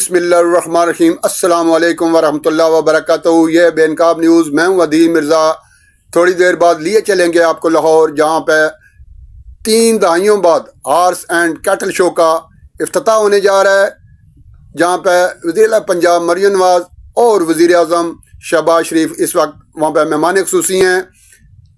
बिस्मिल्लाहिर्रहमानिर्रहीम अस्सलाम वालेकुम वरहमतुल्लाहि वबरकातुहू। ये बेनकाब न्यूज़, मैं हूँ अदील मिर्ज़ा। थोड़ी देर बाद लिए चलेंगे आपको लाहौर, जहाँ पे 3 दहाइयों बाद हॉर्स एंड कैटल शो का इफ्तिताह होने जा रहा है, जहाँ पे वज़ीर पंजाब मरियम नवाज़ और वज़ीर आज़म शहबाज शरीफ इस वक्त वहाँ पे मेहमान ख़ुसूसी हैं।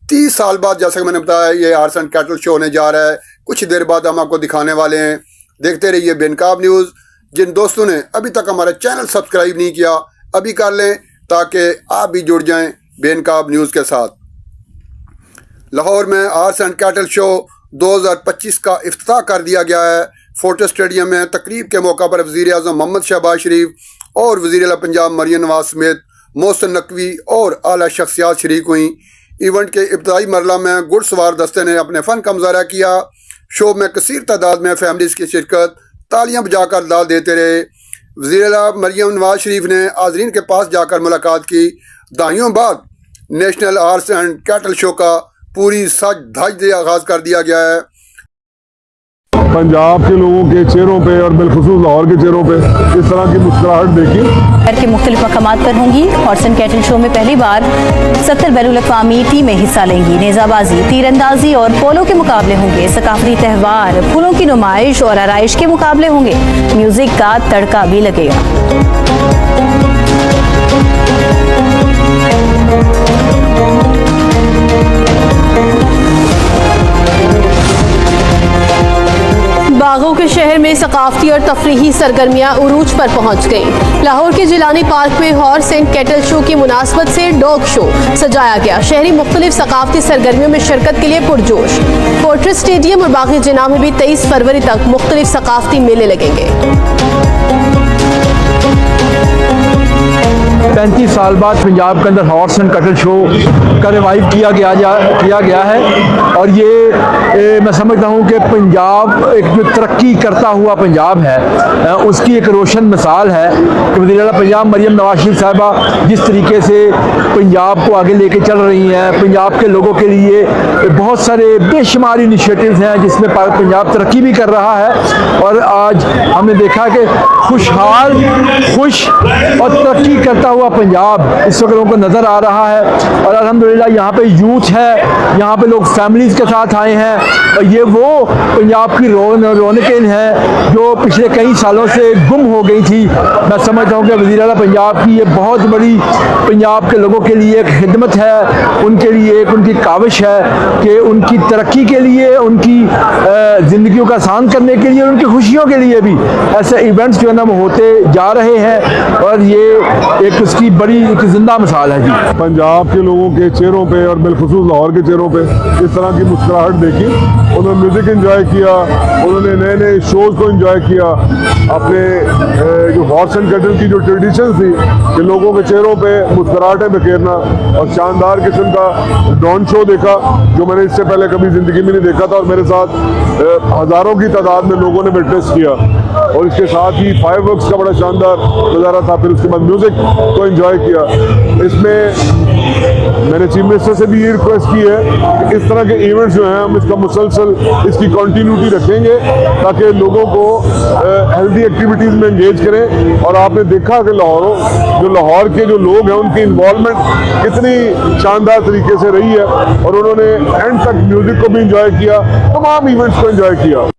30 साल बाद, जैसा कि मैंने बताया, ये हॉर्स एंड कैटल शो होने जा रहा है। कुछ देर बाद हम आपको दिखाने वाले हैं। देखते रहिए बेनकाब न्यूज़। जिन दोस्तों ने अभी तक हमारा चैनल सब्सक्राइब नहीं किया, अभी कर लें ताकि आप भी जुड़ जाएं बेनकाब न्यूज़ के साथ। लाहौर में हॉर्स एंड कैटल शो 2025 का इफ्तिताह कर दिया गया है। फोर्ट स्टेडियम में तकरीब के मौका पर वज़ीर आज़म मोहम्मद शहबाज शरीफ और वज़ीर आला पंजाब मरियम नवाज़ समेत मोहसिन नकवी और आला शख्सियात शरीक हुई। इवेंट के इब्तदाई मरला में घुड़सवार दस्ते ने अपने फ़न का मुज़ाहरा किया। शो में कसीर तादाद में फैमिलीज़ की शिरकत, तालियां बजाकर दाद देते रहे। वज़ीर आला मरियम नवाज़ शरीफ ने हाज़रीन के पास जाकर मुलाकात की। दहाइयों बाद national horse and cattle show का पूरी सज धज से आगाज़ कर दिया गया है। पंजाब के लोगों के चेहरों पे और बिलखुसूस लाहौर के चेहरों पे इस तरह की मुस्कुराहट देखी। शहर के मुख्तलिफ मकामात पर होंगी। हॉर्स एंड कैटल शो में पहली बार 70 बैनुल-अक़वामी टीमें हिस्सा लेंगी। नेज़ाबाजी, तीरंदाजी और पोलो के मुकाबले होंगे। सकाफती त्यौहार, फूलों की नुमाइश और आराइश के मुकाबले होंगे। म्यूजिक का तड़का भी लगेगा। बागों के शहर में सकाफती और तफरीही सरगर्मियां उरूज पर पहुंच गईं। लाहौर के जिलानी पार्क में हॉर्स एंड कैटल शो की मुनासबत से डॉग शो सजाया गया। शहरी मुख्तलिफ सकाफती सरगर्मियों में शिरकत के लिए पुरजोश। फोर्ट स्टेडियम और बागी जिना में भी 23 फरवरी तक मुख्तलिफ सकाफती मेले लगेंगे। 35 साल बाद पंजाब के अंदर हॉर्स एंड कैटल शो का रिवाइव किया गया है और ये मैं समझता हूँ कि पंजाब एक जो तरक्की करता हुआ पंजाब है उसकी एक रोशन मिसाल है कि वज़ीर आला पंजाब मरियम नवाज़ शरीफ साहिबा जिस तरीके से पंजाब को आगे लेके चल रही हैं। पंजाब के लोगों के लिए बहुत सारे बेशुमार इनिशिएटिव्स हैं जिसमें पंजाब तरक्की भी कर रहा है और आज हमने देखा कि खुशहाल, खुश और तरक्की करता हुआ पंजाब इस वक्त लोगों को नज़र आ रहा है। और अल्हम्दुलिल्लाह यहाँ पे यूथ है, यहाँ पे लोग फैमिलीज़ के साथ आए हैं और ये वो पंजाब की रौनकें हैं जो पिछले कई सालों से गुम हो गई थी। मैं समझता हूँ कि वज़ीर आला पंजाब की ये बहुत बड़ी पंजाब के लोगों के लिए एक खिदमत है, उनके लिए एक उनकी काविश है कि उनकी तरक्की के लिए, उनकी ज़िंदगियों का आसान करने के लिए, उनकी खुशियों के लिए भी ऐसे इवेंट्स जो है ना वो होते जा रहे हैं और ये एक उसकी बड़ी एक जिंदा मिसाल है जी। पंजाब के लोगों के चेहरों पे और बिलखुसूस लाहौर के चेहरों पे इस तरह की मुस्कुराहट देखी। उन्होंने म्यूज़िक एंजॉय किया, उन्होंने नए नए शोज़ को एंजॉय किया। अपने जो हॉर्स एंड कैटल की जो ट्रेडिशन थी कि लोगों के चेहरों पे मुस्कुराहटें बिखेरना, और शानदार किस्म का ड्रोन शो देखा जो मैंने इससे पहले कभी ज़िंदगी में नहीं देखा था और मेरे साथ हज़ारों की तादाद में लोगों ने विटनेस किया। और इसके साथ ही फायरवर्क्स का बड़ा शानदार नज़ारा था। फिर उसके बाद म्यूज़िक को एंजॉय किया। इसमें मैंने चीफ मिनिस्टर से भी ये रिक्वेस्ट की है कि इस तरह के इवेंट्स जो हैं हम इसका मुसलसल इसकी कंटिन्यूटी रखेंगे ताकि लोगों को हेल्दी एक्टिविटीज़ में एंगेज करें। और आपने देखा कि लाहौर के जो लोग हैं उनकी इन्वॉल्वमेंट कितनी शानदार तरीके से रही है और उन्होंने एंड तक म्यूज़िक को भी एंजॉय किया, तमाम इवेंट्स को एंजॉय किया।